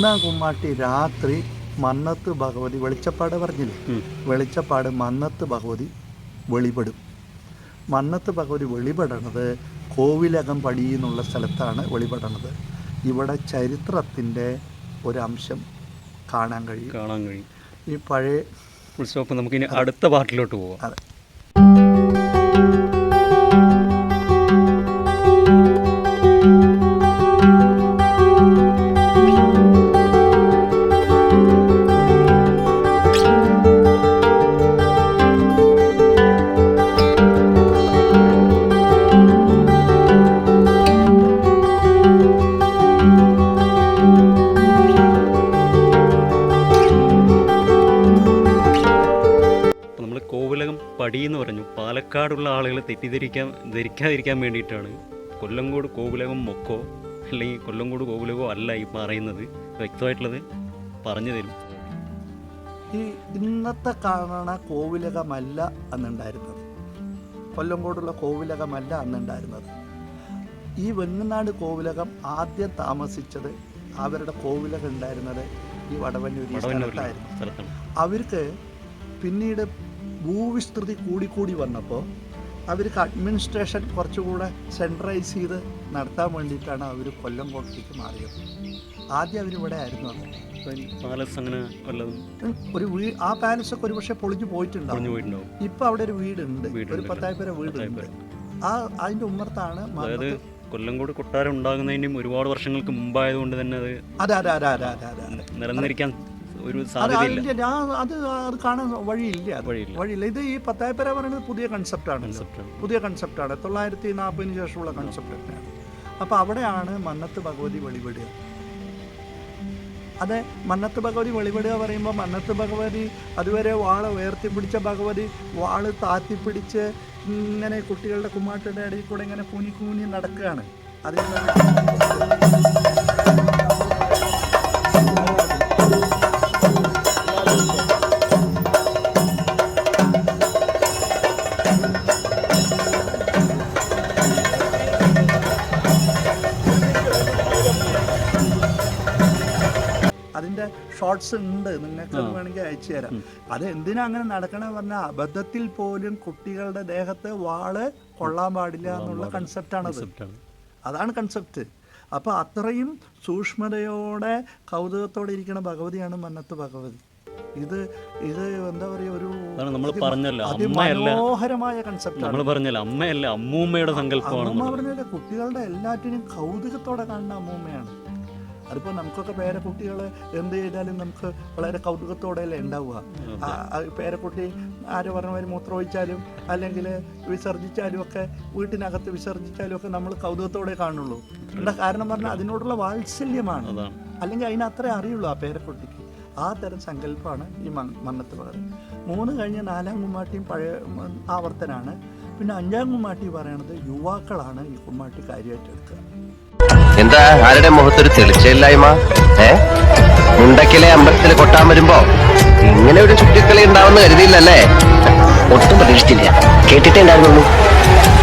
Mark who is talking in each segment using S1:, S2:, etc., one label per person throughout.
S1: മൂന്നാം കുമ്മാട്ടി രാത്രി മന്നത്ത് ഭഗവതി വെളിച്ചപ്പാട് പറഞ്ഞില്ലേ, വെളിച്ചപ്പാട് മന്നത്ത് ഭഗവതി വെളിപ്പെടും. മന്നത്ത് ഭഗവതി വെളിപ്പെടണത് കോവിലകം പടി എന്നുള്ള സ്ഥലത്താണ് വെളിപ്പെടണത്. ഇവിടെ ചരിത്രത്തിൻ്റെ ഒരംശം കാണാൻ കഴിയും. ഈ പഴയ
S2: ഉത്സവം നമുക്കിനി അടുത്ത പാട്ടിലോട്ട് പോകാം.
S1: അതെ.
S2: പടി എന്ന് പറഞ്ഞു. പാലക്കാടുള്ള ആളുകൾ ധരിക്കാതിരിക്കാൻ വേണ്ടിയിട്ടാണ് കൊല്ലങ്കോട് കോവിലകം മൊക്കോ അല്ലെങ്കിൽ കൊല്ലങ്കോട് കോവിലകോ അല്ല ഈ പറയുന്നത്. വ്യക്തമായിട്ടുള്ളത് പറഞ്ഞു തരും.
S1: ഈ ഇന്നത്തെ കാണണ കോവിലകമല്ല അന്നുണ്ടായിരുന്നത്, കൊല്ലങ്കോടുള്ള കോവിലകമല്ല അന്നുണ്ടായിരുന്നത്. ഈ വെങ്ങനാട് കോവിലകം ആദ്യം താമസിച്ചത്, അവരുടെ കോവിലകം ഉണ്ടായിരുന്നത് ഈ വടവന്നൂർ സ്ഥലത്തായിരുന്നു. അവർക്ക് പിന്നീട് ഭൂവിസ്തൃതി കൂടിക്കൂടി വന്നപ്പോൾ അവർക്ക് അഡ്മിനിസ്ട്രേഷൻ കുറച്ചുകൂടെ സെൻട്രലൈസ് ചെയ്ത് നടത്താൻ വേണ്ടിയിട്ടാണ് അവർ കൊല്ലങ്കോട്ടേക്ക് മാറിയത്. ആദ്യം അവരിവിടെ ആയിരുന്നു. ഒരു ആ പാലസൊക്കെ ഒരു പക്ഷേ പൊളിഞ്ഞു പോയിട്ടുണ്ടാവും. ഇപ്പം അവിടെ ഒരു വീടുണ്ട്, ഒരു 10 പേരെ വീടുണ്ട്. അതിൻ്റെ ഉമ്മർത്താണ്.
S2: കൊല്ലങ്കോട് കൊട്ടാരം ഉണ്ടാകുന്നതിനും ഒരുപാട് വർഷങ്ങൾക്ക് മുമ്പായതുകൊണ്ട് തന്നെ അത് നിലനിൽക്കാൻ ഒരു സാധ്യതയില്ല.
S1: അത് കാണാൻ വഴിയില്ല. ഇത് ഈ 10 പേരെ പറയുന്നത് പുതിയ കൺസെപ്റ്റാണ്. 940 ശേഷമുള്ള കൺസെപ്റ്റ് തന്നെയാണ്. അപ്പോൾ അവിടെയാണ് മന്നത്ത് ഭഗവതി വെളിപ്പെടുക. അതെ, മന്നത്ത് ഭഗവതി വെളിപ്പെടുക പറയുമ്പോൾ മന്നത്ത് ഭഗവതി അതുവരെ വാള് ഉയർത്തിപ്പിടിച്ച ഭഗവതി വാള് താത്തിപ്പിടിച്ച് ഇങ്ങനെ കുട്ടികളുടെ കുമ്മാട്ടിയുടെ ഇടയിൽ കൂടെ ഇങ്ങനെ കൂനി നടക്കുകയാണ്. അതിൽ അതിൻ്റെ ഷോർട്സ് ഉണ്ട്, നിങ്ങൾക്ക് വേണമെങ്കിൽ അയച്ചു തരാം. അത് എന്തിനാ അങ്ങനെ നടക്കണേ പറഞ്ഞാൽ അബദ്ധത്തിൽ പോലും കുട്ടികളുടെ ദേഹത്ത് വാള് കൊള്ളാൻ പാടില്ല എന്നുള്ള കൺസെപ്റ്റാണത്. അതാണ് കൺസെപ്റ്റ്. അപ്പോൾ അത്രയും സൂക്ഷ്മതയോടെ കൗതുകത്തോടെ ഇരിക്കുന്ന ഭഗവതിയാണ് മന്നത്ത് ഭഗവതി. ഇത് എന്താ പറയുക, ഒരു അതിമനോഹരമായ കൺസെപ്റ്റാണ്.
S2: അമ്മൂമ്മയുടെ സങ്കല്പമാണ്.
S1: അമ്മ പറഞ്ഞാൽ കുട്ടികളുടെ എല്ലാറ്റിനും കൗതുകത്തോടെ കാണുന്ന അമ്മൂമ്മയാണ്. അതിപ്പോൾ നമുക്കൊക്കെ പേരക്കുട്ടികൾ എന്ത് ചെയ്താലും നമുക്ക് വളരെ കൗതുകത്തോടെയല്ലേ ഉണ്ടാവുക. പേരക്കുട്ടി ആര് പറഞ്ഞവർ മൂത്രമൊഴിച്ചാലും അല്ലെങ്കിൽ വിസർജിച്ചാലും ഒക്കെ, വീട്ടിനകത്ത് വിസർജിച്ചാലും ഒക്കെ നമ്മൾ കൗതുകത്തോടെ കാണുള്ളൂ. എന്താ കാരണം പറഞ്ഞാൽ അതിനോടുള്ള വാത്സല്യമാണ്. അല്ലെങ്കിൽ അതിനത്രേ അറിയുള്ളൂ ആ പേരക്കുട്ടിക്ക്. ആ തരം സങ്കല്പമാണ് ഈ മന്നത്ത് പകരം. 3 കഴിഞ്ഞ് 4-ാം കുമ്മാട്ടിയും പഴയ ആവർത്തനാണ്. പിന്നെ 5-ാം കുമ്മാട്ടി പറയണത് യുവാക്കളാണ് ഈ കുമ്മാട്ടി കാര്യമായിട്ട് എടുക്കുക.
S3: എന്താ ആരുടെ മുഖത്തൊരു തെളിച്ചില്ലായ്മ? മുണ്ടക്കിലെ അമ്പലത്തിൽ കൊട്ടാൻ വരുമ്പോ ഇങ്ങനെ ഒരു ചുറ്റിക്കളി ഉണ്ടാവുന്ന കരുതിയില്ലല്ലേ? ഒട്ടും പ്രതീക്ഷിച്ചില്ല. കേട്ടിട്ടേ ഉണ്ടായിരുന്നുള്ളൂ.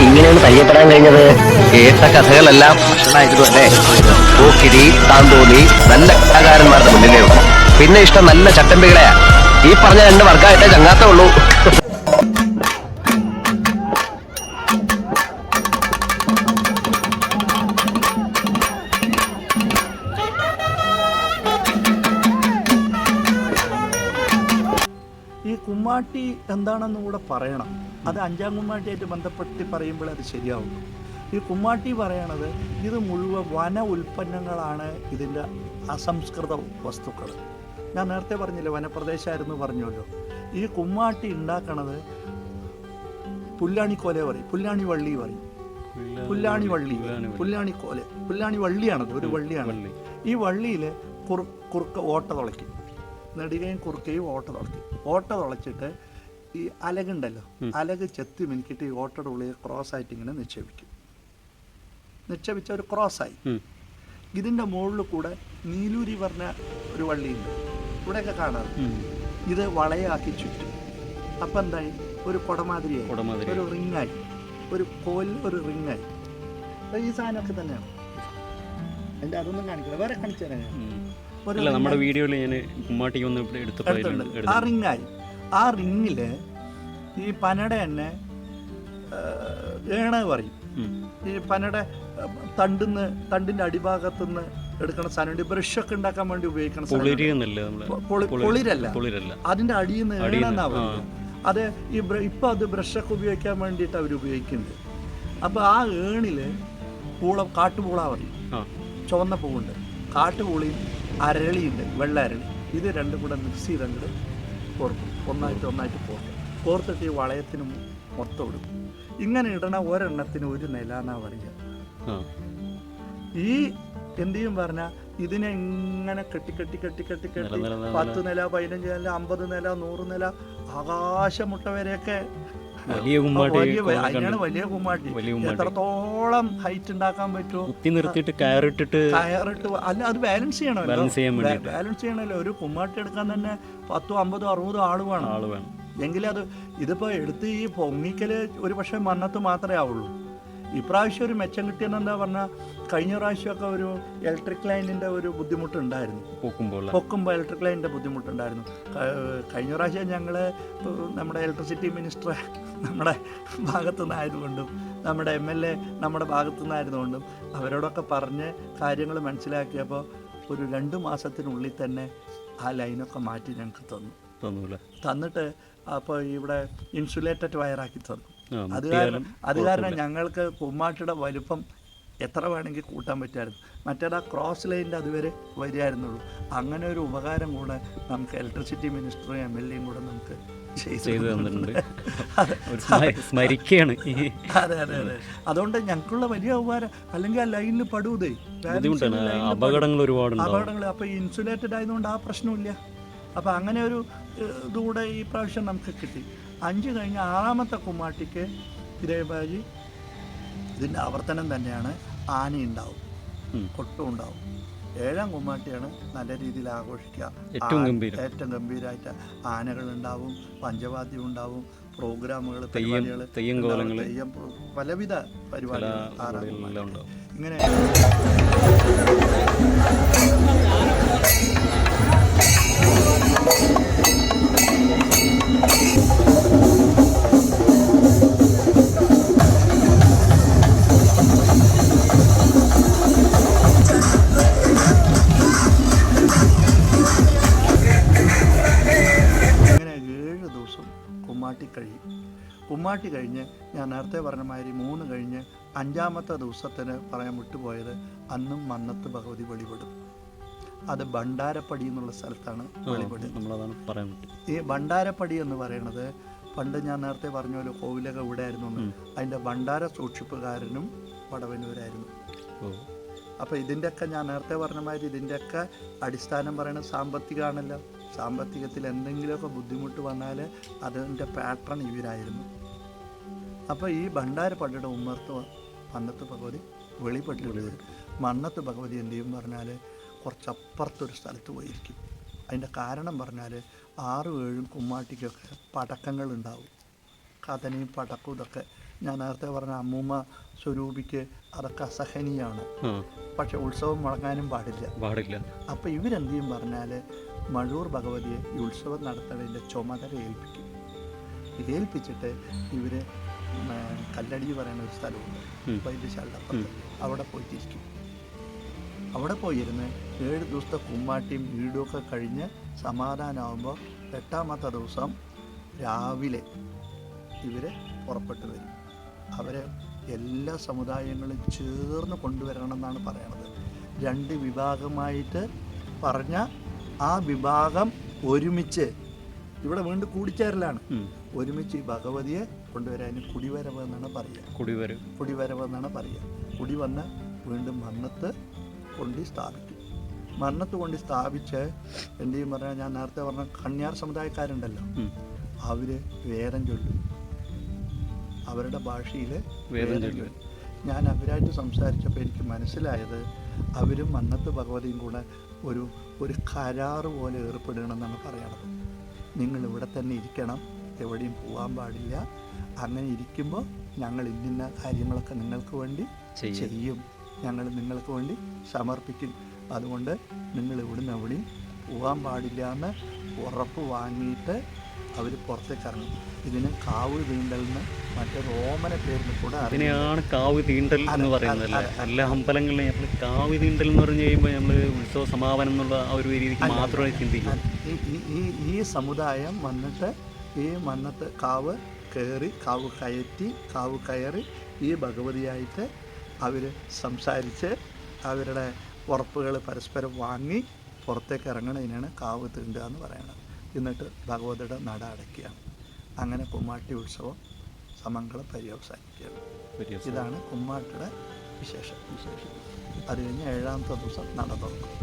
S3: ഇങ്ങനെയാണ് പരിചയപ്പെടാൻ കഴിഞ്ഞത്. കേട്ട കഥകളെല്ലാം ഭക്ഷണമായിരുന്നു അല്ലേ? പോക്കിരി, താന്തോന്നി നല്ല കലാകാരന്മാരുടെ മുന്നിലേ ഉള്ളൂ. പിന്നെ ഇഷ്ടം നല്ല ചട്ടമ്പികളെയാ. ഈ പറഞ്ഞ 2 വർഗമായിട്ടേ ചങ്ങാത്തേ ഉള്ളൂ.
S1: ഈ കുമ്മാട്ടി എന്താണെന്ന് കൂടെ പറയണം. അത് 5-ാം കുമ്മാട്ടിയായിട്ട് ബന്ധപ്പെട്ട് പറയുമ്പോൾ അത് ശരിയാവുള്ളൂ. ഈ കുമ്മാട്ടി പറയണത് ഇത് മുഴുവൻ വന ഉൽപ്പന്നങ്ങളാണ്, ഇതിൻ്റെ അസംസ്കൃത വസ്തുക്കൾ. ഞാൻ നേരത്തെ പറഞ്ഞില്ലേ വനപ്രദേശമായിരുന്നു പറഞ്ഞല്ലോ. ഈ കുമ്മാട്ടി ഉണ്ടാക്കണത് പുല്ലാണിക്കോല പറയും, പുല്ലാണി വള്ളി പറയും, പുല്ലാണി വള്ളിയാണത്, ഒരു വള്ളിയാണ്. ഈ വള്ളിയിൽ കുറുക്ക ഓട്ട തുളയ്ക്കും, നെടുകയും കുറുക്കയും ഓട്ട തുളച്ചിട്ട് ഈ അലകുണ്ടല്ലോ, അലക് ചെത്തി മിനിക്കിട്ട് ഈ ഓട്ടയുടെ ഉള്ളിൽ ക്രോസായിട്ട് ഇങ്ങനെ നിക്ഷേപിച്ച ഒരു ക്രോസായി. ഇതിൻ്റെ മുകളിൽ കൂടെ നീലൂരി പറഞ്ഞ ഒരു വള്ളിയുണ്ട്, ഇവിടെയൊക്കെ കാണാറ്. ഇത് വളയാക്കി ചുറ്റും. അപ്പം എന്തായി, ഒരു കുടമാതിരിയായി, ഒരു റിങ്ങായി, ഒരു കോലിൽ ഒരു റിങ്ങായി. ഈ സാധനമൊക്കെ തന്നെയാണ്. അതിൻ്റെ അതൊന്നും കാണിക്കില്ല, വേറെ കാണിച്ചു തരാം ഞാൻ.
S2: അല്ല നമ്മുടെ വീഡിയോയിൽ ഞാൻ കുമ്മാട്ടിക്ക് ഒന്ന് എടുത്തപ്പോൾ
S1: എടുത്തിട്ടുണ്ട്. ആ റിങ്ങായി. ആ റിങ്ങിൽ ഈ പനട തന്നെ ഏണ പറയും. ഈ പനട തണ്ടിൻ്റെ അടിഭാഗത്തുനിന്ന് എടുക്കുന്ന സാധനം ബ്രഷൊക്കെ ഉണ്ടാക്കാൻ വേണ്ടി ഉപയോഗിക്കണം. പൊളിരല്ല, അതിൻ്റെ അടിയിൽ നിന്ന് ഏണെന്നാ പറയുക. അത് ഇപ്പം അത് ബ്രഷൊക്കെ ഉപയോഗിക്കാൻ വേണ്ടിയിട്ട് അവർ ഉപയോഗിക്കുന്നുണ്ട്. അപ്പോൾ ആ ഏണിൽ കാട്ടുപൂള പറയും, ചുവന്ന പൂവുണ്ട്, കാട്ടുപൂളിയും അരളിയുണ്ട്, വെള്ള അരളി. ഇത് രണ്ടും കൂടെ മിക്സ് ചെയ്തങ്ങോട്ട് കോർക്കും, ഒന്നായിട്ട് കോർത്തിട്ട് ഈ വളയത്തിന് മൊത്തം ഇടും. ഇങ്ങനെ ഇടണ ഒരെണ്ണത്തിന് ഒരു നില എന്നാ പറയുക. ഈ എന്തെയും പറഞ്ഞാൽ ഇതിനെ ഇങ്ങനെ കെട്ടി 10 നില 15 നില 50 നില 100 നില ആകാശമുട്ട വരെയൊക്കെ അതിനാണ് വലിയ കുമ്മാട്ടി. എത്രത്തോളം ഹൈറ്റ് ഉണ്ടാക്കാൻ പറ്റുമോ നിർത്തിയിട്ട് കയറിട്ട് അല്ല, അത് ബാലൻസ് ചെയ്യണമല്ലോ. ഒരു കുമ്മാട്ടി എടുക്കാൻ തന്നെ 10, 50, 60 ആള് വേണം. എങ്കിലും അത് ഇതിപ്പോൾ എടുത്ത് ഈ പൊങ്ങിക്കല് ഒരു പക്ഷേ മന്നത്ത് മാത്രമേ ആവുള്ളൂ. ഇപ്രാവശ്യം ഒരു മെച്ചം കിട്ടിയെന്ന് എന്താ പറഞ്ഞാൽ, കഴിഞ്ഞ പ്രാവശ്യമൊക്കെ ഒരു ഇലക്ട്രിക് ലൈനിൻ്റെ ഒരു ബുദ്ധിമുട്ടുണ്ടായിരുന്നു. പൊക്കുമ്പോൾ ഇലക്ട്രിക് ലൈനിൻ്റെ ബുദ്ധിമുട്ടുണ്ടായിരുന്നു. കഴിഞ്ഞ പ്രാവശ്യം ഞങ്ങൾ നമ്മുടെ ഇലക്ട്രിസിറ്റി മിനിസ്റ്റർ നമ്മുടെ ഭാഗത്തു നിന്നായതുകൊണ്ടും നമ്മുടെ MLA നമ്മുടെ ഭാഗത്തു നിന്നായതുകൊണ്ടും അവരോടൊക്കെ പറഞ്ഞ് കാര്യങ്ങൾ മനസ്സിലാക്കിയപ്പോൾ ഒരു 2 മാസത്തിനുള്ളിൽ തന്നെ ആ ലൈനൊക്കെ മാറ്റി ഞങ്ങൾക്ക് തന്നിട്ട് അപ്പോൾ ഇവിടെ ഇൻസുലേറ്റഡ് വയറാക്കി തന്നു. അത് കാരണം ഞങ്ങൾക്ക് കുമ്മാട്ടിയുടെ വലുപ്പം എത്ര വേണമെങ്കിൽ കൂട്ടാൻ പറ്റുമായിരുന്നു. മറ്റേതാ ക്രോസ് ലൈനിൻ്റെ അതുവരെ വരികയായിരുന്നുള്ളൂ. അങ്ങനെ ഒരു ഉപകാരം കൂടെ നമുക്ക് ഇലക്ട്രിസിറ്റി മിനിസ്റ്ററും MLAയും കൂടെ നമുക്ക് ചെയ്തു തന്നിട്ടുണ്ട്.
S2: സ്മരിക്കുകയാണ്.
S1: അതെ. അതുകൊണ്ട് ഞങ്ങൾക്കുള്ള വലിയ ഉപകാരം. അല്ലെങ്കിൽ ആ ലൈനിൽ പടുവതേ
S2: അപകടങ്ങൾ ഒരുപാട്.
S1: അപ്പോൾ ഇൻസുലേറ്റഡ് ആയതുകൊണ്ട് ആ പ്രശ്നമില്ല. അപ്പോൾ അങ്ങനെ ഒരു ഇതുകൂടെ ഈ പ്രാവശ്യം നമുക്ക് കിട്ടി. 5 കഴിഞ്ഞ് 6ാമത്തെ കുമ്മാട്ടിക്ക് ഇതേമാതിരി ഇതിൻ്റെ ആവർത്തനം തന്നെയാണ്. ആനയുണ്ടാവും, കൊട്ടും ഉണ്ടാവും. 7ാം കുമ്മാട്ടിയാണ് നല്ല രീതിയിൽ ആഘോഷിക്കുക. ഏറ്റവും ഗംഭീരമായിട്ട് ആനകളുണ്ടാവും, പഞ്ചവാദ്യം ഉണ്ടാവും, പ്രോഗ്രാമുകൾ, പരിപാടികൾ, തെയ്യം, പലവിധ പരിപാടികൾ. ഇങ്ങനെ കുമ്മാട്ടി കഴിഞ്ഞ് ഞാൻ നേരത്തെ പറഞ്ഞ മാതിരി 3 കഴിഞ്ഞ് 5ാമത്തെ ദിവസത്തിന് പറയാൻ വിട്ടുപോയത്, അന്നും മന്നത്ത് ഭഗവതി വെളിപ്പെടും. അത് ഭണ്ഡാരപ്പടി എന്നുള്ള സ്ഥലത്താണ് വെളിപ്പെടുന്നത്. ഈ ഭണ്ഡാരപ്പടി എന്ന് പറയുന്നത് പണ്ട് ഞാൻ നേരത്തെ പറഞ്ഞ പോലെ കോവിലൊക്കെ ഇവിടെ ആയിരുന്നു. അതിൻ്റെ ഭണ്ഡാര സൂക്ഷിപ്പുകാരനും വടവന്നൂരായിരുന്നു. അപ്പോൾ ഇതിൻ്റെയൊക്കെ ഞാൻ നേരത്തെ പറഞ്ഞ മാതിരി ഇതിൻ്റെയൊക്കെ അടിസ്ഥാനം പറയുന്നത് സാമ്പത്തികമാണല്ലോ. സാമ്പത്തികത്തിൽ എന്തെങ്കിലുമൊക്കെ ബുദ്ധിമുട്ട് വന്നാൽ അതിൻ്റെ പാറ്റേൺ ഇവരായിരുന്നു. അപ്പോൾ ഈ ഭണ്ഡാരപ്പടിയുടെ ഉമ്മർത്ത് മന്നത്ത് ഭഗവതി വെളിപ്പെട്ടിട്ടുള്ളത്. മന്നത്ത് ഭഗവതി എന്ത് ചെയ്യും പറഞ്ഞാൽ കുറച്ചപ്പുറത്തൊരു സ്ഥലത്ത് പോയിരിക്കും. അതിൻ്റെ കാരണം പറഞ്ഞാൽ 6-7 കുമ്മാട്ടിക്കൊക്കെ പടക്കങ്ങളുണ്ടാവും. കഥനയും പടക്കവും ഇതൊക്കെ ഞാൻ നേരത്തെ പറഞ്ഞ അമ്മൂമ്മ സ്വരൂപിക്ക് അതൊക്കെ അസഹനീയമാണ്. പക്ഷെ ഉത്സവം മുടങ്ങാനും പാടില്ല. അപ്പോൾ ഇവരെന്ത് ചെയ്യും പറഞ്ഞാൽ മഴൂർ ഭഗവതിയെ ഈ ഉത്സവം നടത്തുന്നതിൻ്റെ ചുമതല ഏൽപ്പിച്ചിട്ട് ഇവർ കല്ലടി പറയുന്ന ഒരു സ്ഥലമുണ്ട്, വൈദ്യശാലയുടെ അപ്പുറത്ത്. അവിടെ പോയിട്ടിരിക്കും. അവിടെ പോയിരുന്ന് 7 ദിവസത്തെ കുമ്മാട്ടിയും വീടുമൊക്കെ കഴിഞ്ഞ് സമാധാനമാകുമ്പോൾ 8ാമത്തെ ദിവസം രാവിലെ ഇവർ പുറപ്പെട്ടു വരും. അവരെ എല്ലാ സമുദായങ്ങളും ചേർന്ന് കൊണ്ടുവരണം എന്നാണ് പറയണത്. 2 വിഭാഗമായിട്ട് പറഞ്ഞ ആ വിഭാഗം ഒരുമിച്ച് ഇവിടെ വീണ്ടും കൂടിച്ചേരലാണ്. ഒരുമിച്ച് ഈ ഭഗവതിയെ കൊണ്ടുവരാൻ കുടിവരവ് എന്നാണ് പറയുക. കുടിവരവ് എന്നാണ് പറയുക. കുടി വന്ന് വീണ്ടും മന്നത്ത് കൊണ്ട് സ്ഥാപിക്കും. മന്നത്ത് കൊണ്ട് സ്ഥാപിച്ച് എന്തെയും പറഞ്ഞാൽ ഞാൻ നേരത്തെ പറഞ്ഞ കണ്യാർ സമുദായക്കാരുണ്ടല്ലോ, അവർ വേദം ചൊല്ലും. അവരുടെ ഭാഷയിൽ വേദം ചൊല്ലും. ഞാൻ അവരായിട്ട് സംസാരിച്ചപ്പോൾ എനിക്ക് മനസ്സിലായത് അവരും മന്നത്ത് ഭഗവതിയും കൂടെ ഒരു കരാറ് പോലെ ഏർപ്പെടുകയാണെന്നാണ് പറയണത്. നിങ്ങൾ ഇവിടെ തന്നെ ഇരിക്കണം, എവിടെയും പോകാൻ പാടില്ല. അങ്ങനെ ഇരിക്കുമ്പോൾ ഞങ്ങൾ ഇന്ന കാര്യങ്ങളൊക്കെ നിങ്ങൾക്ക് വേണ്ടി ചെയ്യും, ഞങ്ങൾ നിങ്ങൾക്ക് വേണ്ടി സമർപ്പിക്കും. അതുകൊണ്ട് നിങ്ങൾ ഇവിടുന്ന് എവിടെയും പോകാൻ പാടില്ല എന്ന് ഉറപ്പ് വാങ്ങിയിട്ട് അവർ പുറത്തേക്ക് ഇറങ്ങും. ഇതിന് കാവ് തീണ്ടൽ എന്ന് മറ്റൊരു ഓമന പേരിൽ കൂടെ
S2: അതിനെയാണ് കാവ് തീണ്ടൽ എന്ന് പറയുന്നത് അല്ലേ? എല്ലാ അമ്പലങ്ങളിലും നമ്മൾ കാവ് തീണ്ടൽ എന്ന് പറഞ്ഞു കഴിയുമ്പോൾ നമ്മൾ ഉത്സവ സമാപനം എന്നുള്ള ആ ഒരു രീതിക്ക് മാത്രമേ ചിന്തിക്കും.
S1: ഈ സമുദായം വന്നിട്ട് ഈ മന്നത്ത് കാവ് കയറി കാവ് കയറി ഈ ഭഗവതിയായിട്ട് അവർ സംസാരിച്ച് അവരുടെ ഉറപ്പുകൾ പരസ്പരം വാങ്ങി പുറത്തേക്ക് ഇറങ്ങണതിനാണ് കാവ് തീണ്ടുക എന്ന് പറയുന്നത്. എന്നിട്ട് ഭഗവതിയുടെ നട അടയ്ക്കുകയാണ്. അങ്ങനെ കുമ്മാട്ടി ഉത്സവം സമംഗളം പര്യവസാനിക്കുകയാണ്. ഇതാണ് കുമ്മാട്ടിയുടെ വിശേഷം. അത് കഴിഞ്ഞ് 7ാമത്തെ ദിവസം നട തുറക്കും.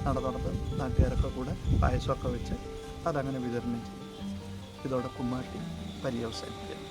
S1: നട തുറന്ന് നാട്ടുകാരൊക്കെ കൂടെ പായസമൊക്കെ വെച്ച് അതങ്ങനെ വിതരണം ചെയ്യും. ഇതോടെ കുമ്മാട്ടി പര്യവസാനിക്കുകയാണ്.